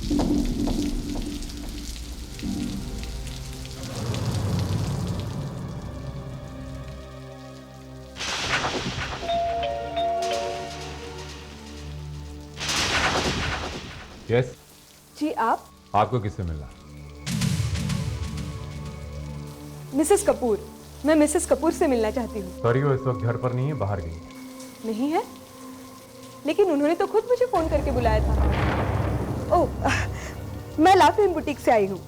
Yes. जी आप? आपको किससे मिलना? मिसेस कपूर। मैं मिसेस कपूर से मिलना चाहती हूँ। सॉरी, वो इस वक्त घर पर नहीं है, बाहर गई है। नहीं है? लेकिन उन्होंने तो खुद मुझे फोन करके बुलाया था। ओह, मैं ला फिल्म बुटीक से आई हूँ।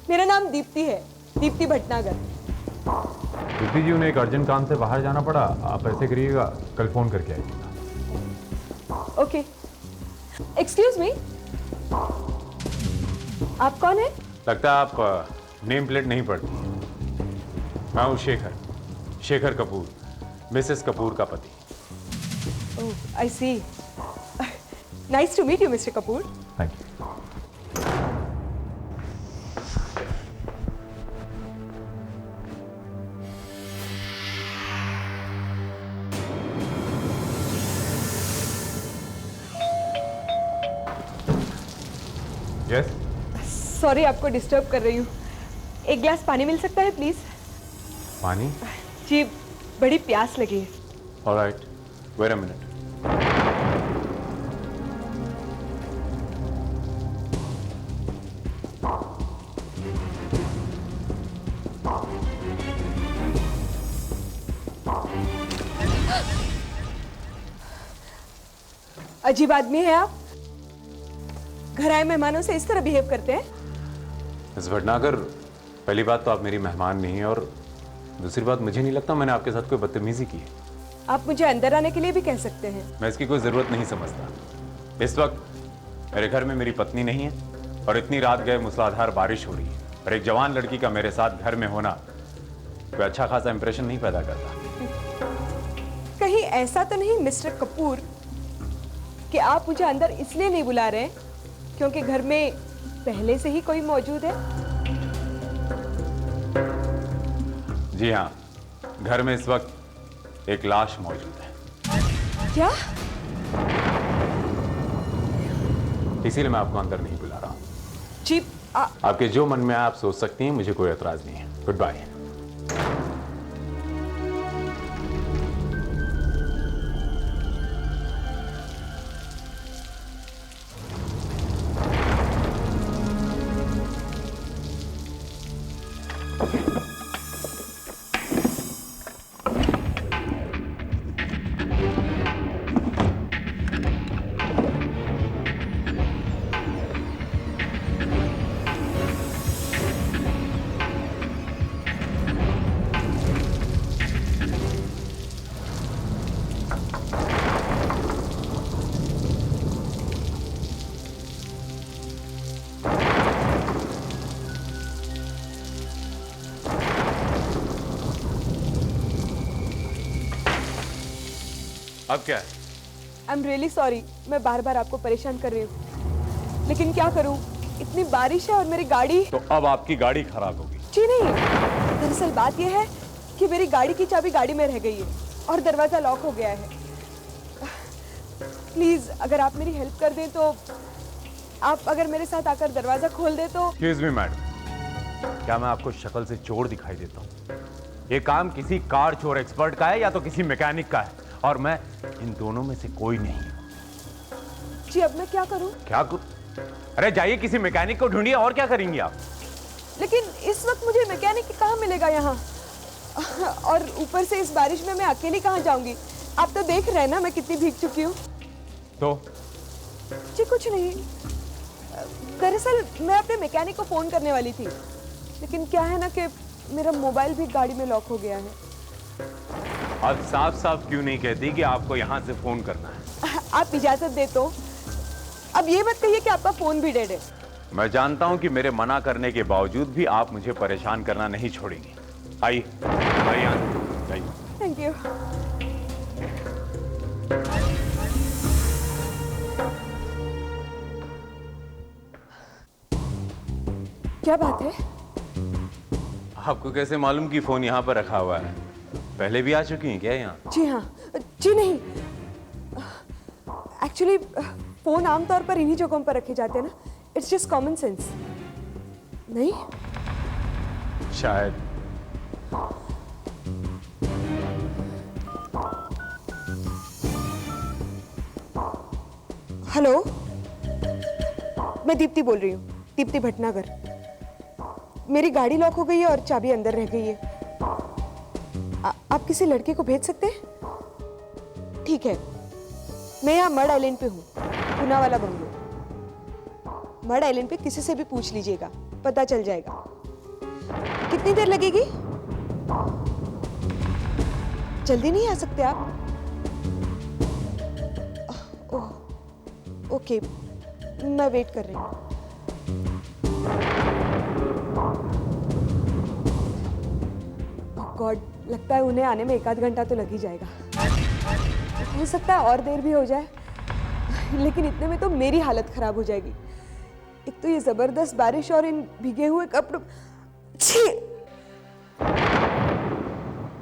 मेरा नाम दीप्ति है, दीप्ति भटनागर। दीप्ति जी, उन्हें एक अर्जेंट काम से बाहर जाना पड़ा। आप ऐसे करिएगा, कल फोन करके आइएगा। ओके। एक्सक्यूज मी, आप कौन है? लगता है आप नेम प्लेट नहीं पढ़ती। मैं हूँ शेखर कपूर, मिसेस कपूर का पति। Oh, I see. Nice to meet you mister Kapoor. Thank you. Yes. Sorry आपको डिस्टर्ब कर रही हूँ। एक गिलास पानी मिल सकता है प्लीज? पानी? जी, बड़ी प्यास लगी है। Alright, wait a minute. अजीब आदमी है आप। घर आए मेहमानों से इस तरह बिहेव करते हैं? मिस भटनागर, पहली बात तो आप मेरी मेहमान नहीं है, और दूसरी बात, मुझे नहीं लगता मैंने आपके साथ कोई बदतमीजी की है। आप मुझे अंदर आने के लिए भी कह सकते हैं। मैं इसकी कोई जरूरत नहीं समझता। इस वक्त मेरे घर में मेरी पत्नी नहीं है, और इतनी रात गए मूसलाधार बारिश हो रही है, और एक जवान लड़की का मेरे साथ घर में होना कोई अच्छा खासा इंप्रेशन नहीं पैदा करता। कहीं ऐसा तो नहीं मिस्टर कपूर कि आप मुझे अंदर इसलिए नहीं बुला रहे क्योंकि घर में पहले से ही कोई मौजूद है? जी हाँ, घर में इस वक्त एक लाश मौजूद है। क्या? इसीलिए मैं आपको अंदर नहीं बुला रहा हूँ। जी, आपके जो मन में आए आप सोच सकती हैं, मुझे कोई एतराज नहीं है। Good bye. अब क्या है? आई एम रियली सॉरी, मैं बार बार आपको परेशान कर रही हूँ, लेकिन क्या करूँ, इतनी बारिश है और मेरी गाड़ी। तो अब आपकी गाड़ी खराब होगी। जी नहीं, दरअसल बात यह है कि मेरी गाड़ी की चाबी गाड़ी में रह गई है और दरवाजा लॉक हो गया है। प्लीज अगर आप मेरी हेल्प कर दें तो, आप अगर मेरे साथ आकर दरवाजा खोल दे तो। एक्सक्यूज मी मैडम, क्या मैं आपको शक्ल से चोर दिखाई देता हूँ? ये काम किसी कार चोर एक्सपर्ट का है या तो किसी मैकेनिक का है, और मैं इन दोनों में से कोई नहीं हूं। जी अब मैं क्या करूं? क्या करूं? अरे जाइए किसी मैकेनिक को ढूंढिए, और क्या करेंगी आप? लेकिन इस वक्त मुझे मैकेनिक कहाँ मिलेगा यहाँ, और ऊपर से इस बारिश में मैं अकेली कहाँ जाऊंगी? आप तो देख रहे हैं ना मैं कितनी भीग चुकी हूँ। तो जी कुछ नहीं, दरअसल मैं अपने मैकेनिक को फोन करने वाली थी, लेकिन क्या है ना कि मेरा मोबाइल भी गाड़ी में लॉक हो गया है। आप साफ साफ क्यों नहीं कहती कि आपको यहाँ से फोन करना है? आप इजाजत दे तो। अब ये मत कहिए कि आपका फोन भी डेड है। मैं जानता हूँ कि मेरे मना करने के बावजूद भी आप मुझे परेशान करना नहीं छोड़ेंगी। आइए आइए, आइए। Thank you. क्या बात है? आपको कैसे मालूम कि फोन यहाँ पर रखा हुआ है? पहले भी आ चुकी हैं क्या यहाँ? जी हाँ। जी नहीं, एक्चुअली फोन आमतौर पर इन्हीं जगहों पर रखे जाते हैं ना। It's just common sense. नहीं? शायद। हेलो, मैं दीप्ति बोल रही हूँ, दीप्ति भटनागर। मेरी गाड़ी लॉक हो गई है और चाबी अंदर रह गई है। आप किसी लड़के को भेज सकते हैं? ठीक है, मैं यहाँ मड आइलैंड पे हूँ, पूना वाला बंगलो। मड आइलैंड पे किसी से भी पूछ लीजिएगा, पता चल जाएगा। कितनी देर लगेगी? जल्दी नहीं आ सकते आप? ओह, ओके, मैं वेट कर रही हूँ। गॉड, लगता है उन्हें आने में 1 आध घंटा तो लग ही जाएगा। हो सकता है और देर भी हो जाए, लेकिन इतने में तो मेरी हालत खराब हो जाएगी। एक तो ये जबरदस्त बारिश और इन भीगे हुए कपड़ों। छी!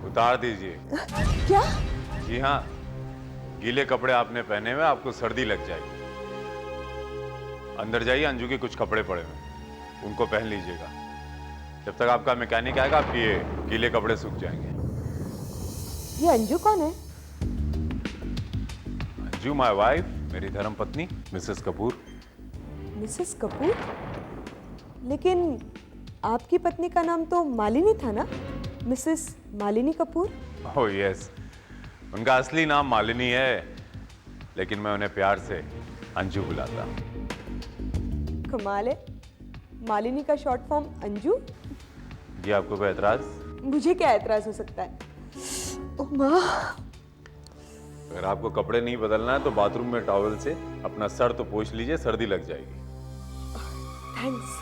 उतार दीजिए। क्या? जी हाँ, गीले कपड़े आपने पहने हुए, आपको सर्दी लग जाएगी। अंदर जाइए, अंजू के कुछ कपड़े पड़े हुए, उनको पहन लीजिएगा। जब तक आपका मैकेनिक आएगा, आपके ये गीले कपड़े सूख जाएंगे। ये अंजू कौन है? अंजू माय वाइफ, मेरी धर्म पत्नी मिसेस कपूर। मिसेस कपूर? लेकिन आपकी पत्नी का नाम तो मालिनी था ना? Mrs Malini Kapoor? Oh yes, उनका असली नाम मालिनी है, लेकिन मैं उन्हें प्यार से अंजू बुलाता हूँ। कमाल है, मालिनी का शॉर्ट फॉर्म अंजू? जी, आपको कोई एतराज? मुझे क्या एतराज हो सकता है? ओह माँ! अगर आपको कपड़े नहीं बदलना है तो बाथरूम में टॉवल से अपना सर तो पोंछ लीजिए, सर्दी लग जाएगी। थैंक्स।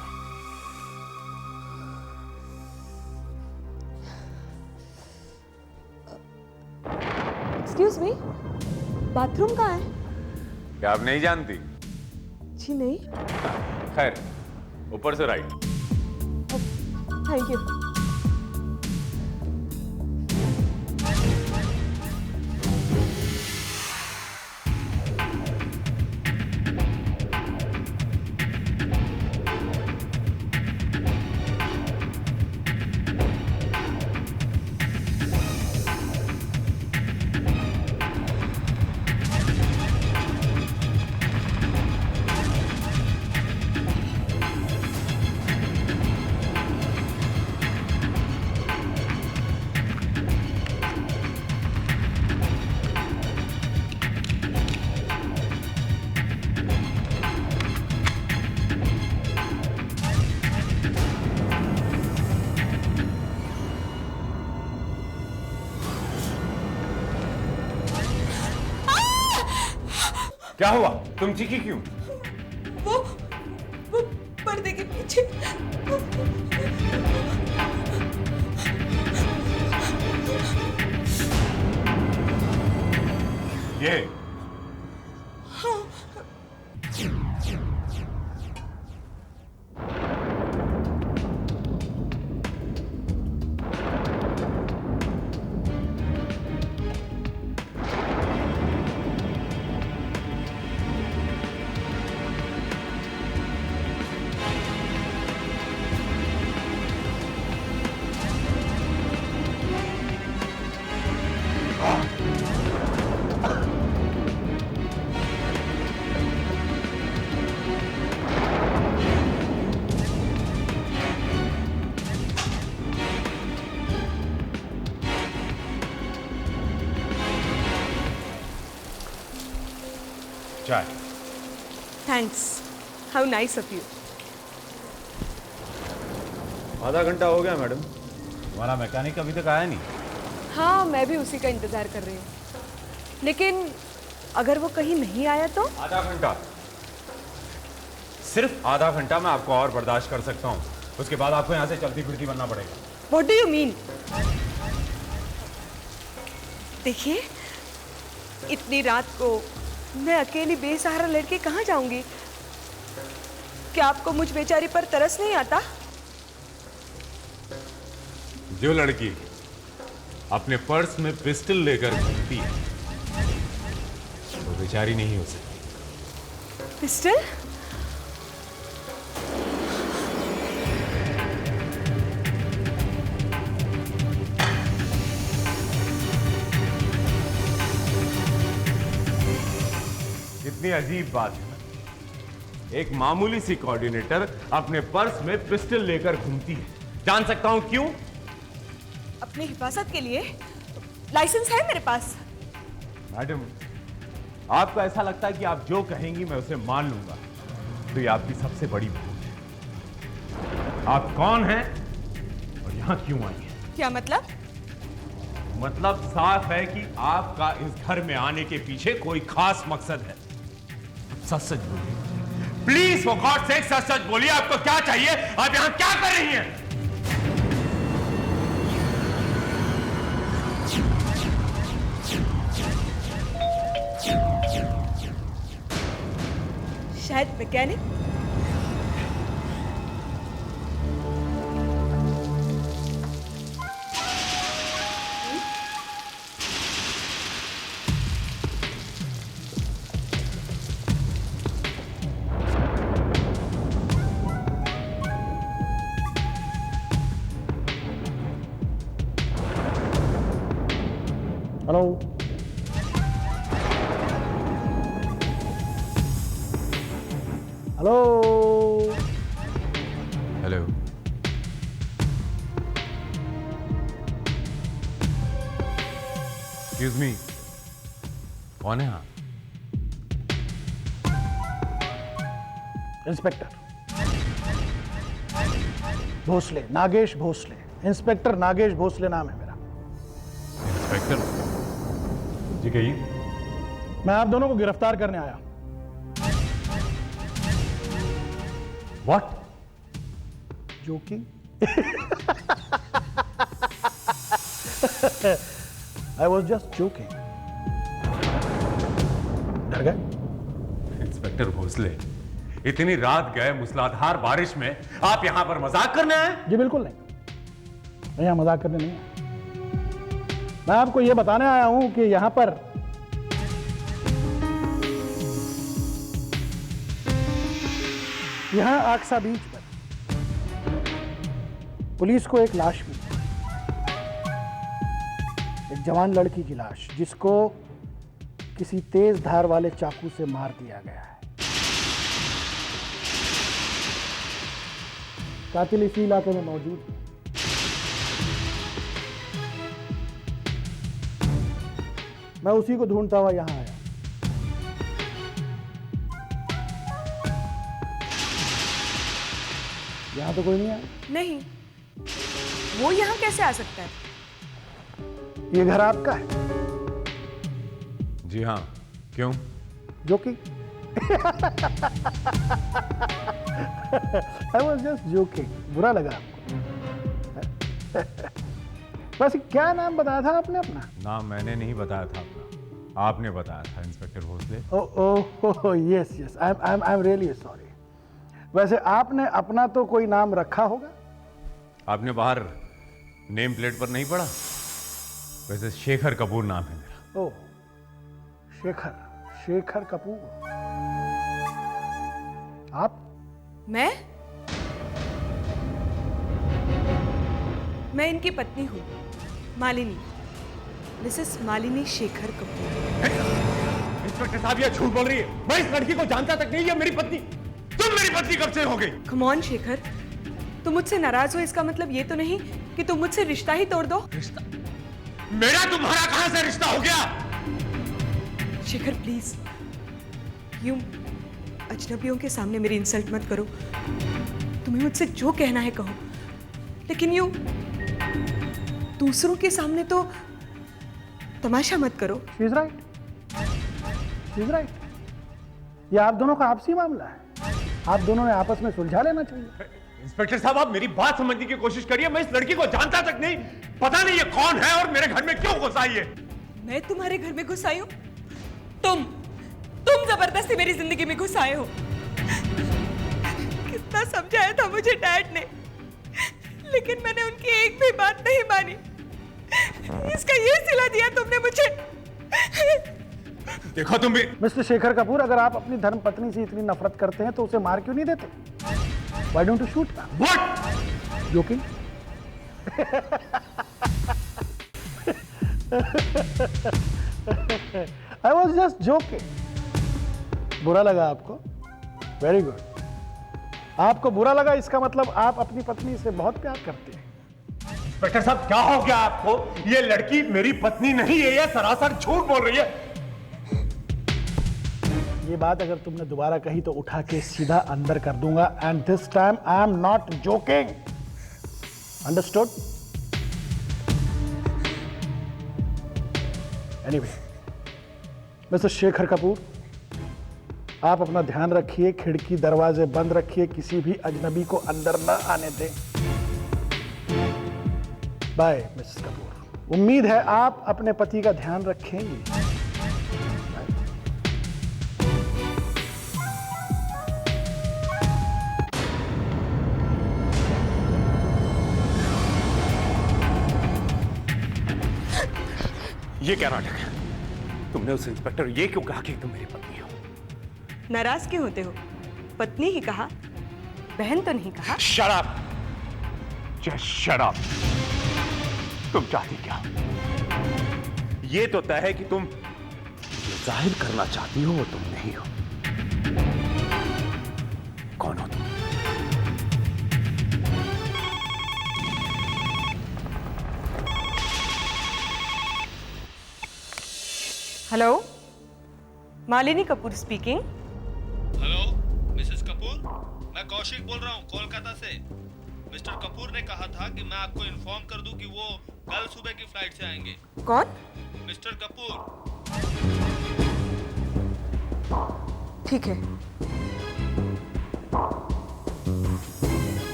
एक्सक्यूज मी, बाथरूम कहाँ है? क्या आप नहीं जानती? जी नहीं। खैर, ऊपर से राइट। Thank you. क्या हुआ? तुम चीखी क्यों? वो पर्दे के पीछे। ये चाय। Thanks, how nice of you. आधा घंटा हो गया मैडम, हमारा मैकेनिक अभी तक आया नहीं। हाँ, मैं भी उसी का इंतजार कर रही हूँ, लेकिन अगर वो कहीं नहीं आया तो? आधा घंटा, सिर्फ आधा घंटा मैं आपको और बर्दाश्त कर सकता हूँ। उसके बाद आपको यहाँ से चलती फिरती बनना पड़ेगा। What do you mean? देखिए, इतनी रात को मैं अकेली बेसहारा लड़के कहाँ जाऊंगी? क्या आपको मुझ बेचारी पर तरस नहीं आता? जो लड़की अपने पर्स में पिस्टल लेकर घूमती है वो बेचारी नहीं हो सकती। पिस्टल? कितनी अजीब बात है ना, एक मामूली सी कोऑर्डिनेटर अपने पर्स में पिस्टल लेकर घूमती है। जान सकता हूं क्यों? अपनी हिफाजत के लिए। लाइसेंस है मेरे पास। मैडम, आपको ऐसा लगता है कि आप जो कहेंगी मैं उसे मान लूंगा, तो ये आपकी सबसे बड़ी भूल है। आप कौन हैं और यहां क्यों आई हैं? क्या मतलब? मतलब साफ है कि आपका इस घर में आने के पीछे कोई खास मकसद है। सच सच बोलिए प्लीज, फॉर गॉड सेक सच सच बोलिए, आपको क्या चाहिए? आप यहां क्या कर रही हैं? शायद mechanic. Hello, hello, hello. Excuse me, कौन है आप? इंस्पेक्टर भोसले, नागेश भोसले। इंस्पेक्टर नागेश भोसले नाम है मेरा। इंस्पेक्टर जी, कहिए। मैं आप दोनों को गिरफ्तार करने आया हूं। व्हाट? जो कि आई वॉज जस्ट जोकिंग। डर गए? इंस्पेक्टर भोसले, इतनी रात गए मूसलाधार बारिश में आप यहां पर मजाक करने आए? जी बिल्कुल नहीं, मैं यहां मजाक करने नहीं आया। मैं आपको यह बताने आया हूं कि यहां पर यहां आक्सा बीच पर पुलिस को एक लाश मिली, एक जवान लड़की की लाश, जिसको किसी तेज धार वाले चाकू से मार दिया गया है। कातिल इसी इलाके में मौजूद है। मैं उसी को ढूंढता हुआ यहां आया। यहां तो कोई नहीं आया। नहीं, वो यहाँ कैसे आ सकता है? ये घर आपका है? जी हाँ, क्यों? जो कि आई वॉज जस्ट जोकिंग। बुरा लगा आपको? वैसे क्या नाम बताया था आपने अपना? नाम मैंने नहीं बताया था अपना, आपने बताया था inspector Bhosle. Oh yes yes, I am really sorry. वैसे आपने अपना तो कोई नाम रखा होगा? आपने बाहर नेम प्लेट पर नहीं पढ़ा? वैसे शेखर कपूर नाम है मेरा। ओह, शेखर कपूर। आप? मैं इनकी पत्नी हूँ, मालिनी, मिसेस मालिनी शेखर कपूर। इंस्पेक्टर साहब, ये झूठ बोल रही है। मैं इस लड़की को जानता तक नहीं, ये मेरी पत्नी। तुम मेरी पत्नी कब से हो गई? कम ऑन शेखर, तुम मुझसे नाराज हो इसका मतलब ये तो नहीं कि तुम मुझसे रिश्ता ही तोड़ दो। रिश्ता? मेरा तुम्हारा कहां से रिश्ता हो गया? शेखर प्लीज, यूं अजनबियों के सामने मेरी इंसल्ट मत करो। तुम्हें मुझसे जो कहना है कहो, लेकिन यूं दूसरों के सामने तो तमाशा मत करो। She is right. ये आप दोनों का आपसी मामला है, आप दोनों ने आपस में सुलझा लेना चाहिए। इंस्पेक्टर साहब, आप मेरी बात समझने की कोशिश करिए। मैं इस लड़की को जानता तक नहीं, पता नहीं ये कौन है और मेरे घर में क्यों घुस आई है। मैं तुम्हारे घर में घुस आई हूं? तुम जबरदस्ती मेरी जिंदगी में घुस आए हो। कितना समझाया था मुझे डैड ने, लेकिन मैंने उनकी एक भी बात नहीं मानी। इसका ये सिला दिया तुमने मुझे। देखो तुम भी। मिस्टर शेखर कपूर, अगर आप अपनी धर्म पत्नी से इतनी नफरत करते हैं तो उसे मार क्यों नहीं देते? Why don't you shoot her? What? Joking? I was just joking. बुरा लगा आपको? Very good. आपको बुरा लगा, इसका मतलब आप अपनी पत्नी से बहुत प्यार करते हैं। इंस्पेक्टर साहब, क्या हो गया आपको? ये लड़की मेरी पत्नी नहीं है, ये सरासर झूठ बोल रही है। ये बात अगर तुमने दोबारा कही तो उठा के सीधा अंदर कर दूंगा। And this time I am not joking. Understood? Anyway, mister Shekhar Kapoor, आप अपना ध्यान रखिए, खिड़की दरवाजे बंद रखिए, किसी भी अजनबी को अंदर न आने दें। By Mrs Kapoor. उम्मीद है आप अपने पति का ध्यान रखेंगे। ये क्या नाटक है? तुमने उस इंस्पेक्टर ये क्यों कहा कि तुम मेरी पत्नी हो? नाराज क्यों होते हो? पत्नी ही कहा, बहन तो नहीं कहा। Shut up! Just shut up! तुम चाहती क्या? ये तो तय है कि तुम जो जाहिर करना चाहती हो वो तुम नहीं हो। कौन हो तुम? Hello, Malini Kapoor speaking. Hello Mrs Kapoor, मैं कौशिक बोल रहा हूँ कोलकाता से। मिस्टर कपूर ने कहा था कि मैं आपको इन्फॉर्म कर दूं कि वो कल सुबह की फ्लाइट से आएंगे। कौन? मिस्टर कपूर। ठीक है।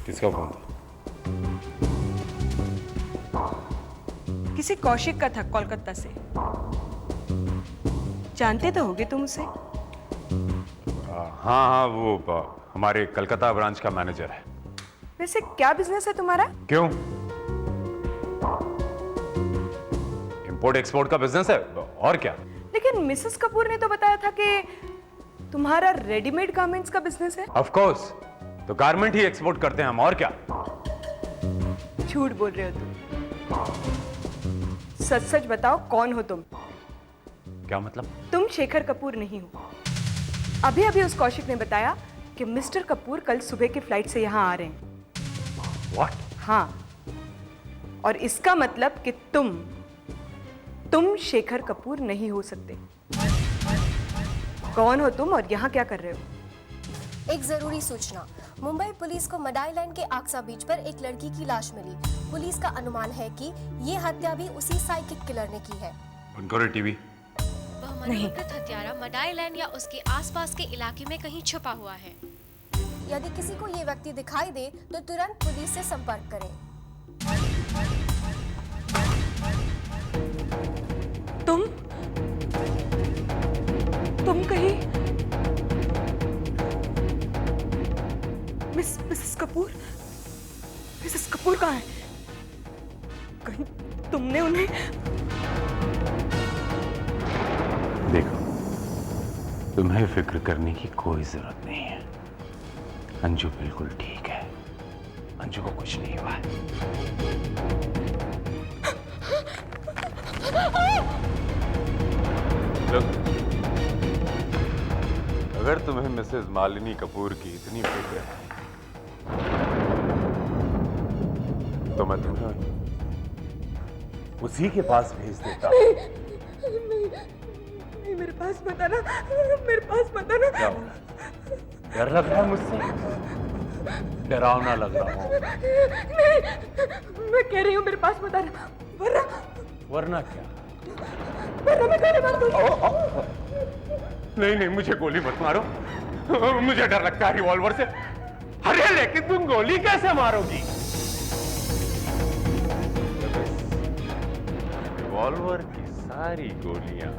किसका फोन था? किसी कौशिक का था, कोलकाता से। जानते तो होगे तुम उसे। हाँ, वो हमारे कलकत्ता ब्रांच का मैनेजर है। वैसे क्या बिजनेस है तुम्हारा? क्यों? इंपोर्ट एक्सपोर्ट का बिजनेस है, और क्या? लेकिन मिसेस कपूर ने तो बताया था कि तुम्हारा रेडीमेड गारमेंट्स का बिजनेस है। ऑफ कोर्स, तो गारमेंट ही एक्सपोर्ट करते हैं हम, और क्या? झूठ बोल रहे हो तुम। सच सच बताओ, कौन हो तुम? क्या मतलब? तुम शेखर कपूर नहीं हो। अभी अभी उस कौशिक ने बताया कि मिस्टर कपूर कल सुबह की फ्लाइट से यहाँ आ रहे हैं। What? हाँ, और इसका मतलब कि तुम शेखर कपूर नहीं हो सकते। कौन हो तुम और यहाँ क्या कर रहे हो? एक जरूरी सूचना। मुंबई पुलिस को मडाई लाइन के आक्सा बीच पर एक लड़की की लाश मिली। पुलिस का अनुमान है कि ये हत्या भी उसी साइकिक किलर ने की है। बंद करो टीवी। वह मनोकृत हत्यारा मडाई लाइन या उसके आसपास के इलाके में कहीं छुपा हुआ है। यदि किसी को ये व्यक्ति दिखाई दे तो तुरंत पुलिस से संपर्क करें। तुम कहीं मिसेस कपूर कहाँ है? कहीं तुमने उन्हें? देखो, तुम्हें फिक्र करने की कोई जरूरत नहीं है। अंजू बिल्कुल ठीक है। अंजू को कुछ नहीं हुआ है। Look, अगर तुम्हें मिसेस मालिनी कपूर की इतनी फिक्र है तो मैं तुम्हें उसी के पास भेज देता। नहीं, मेरे पास मत आना, मेरे पास मत आना। क्या होगा? डर लग रहा है मुझसे? डरावना लग रहा हूँ? नहीं, मैं कह रही हूँ मेरे पास मत आना, वरना क्या? मैं कहने वाली हूँ। नहीं, मुझे गोली मत मारो। मुझे डर लगता है रिवॉल्वर से। अरे लेकिन तुम गोली कैसे मारोगी? रिवॉल्वर की सारी गोलियां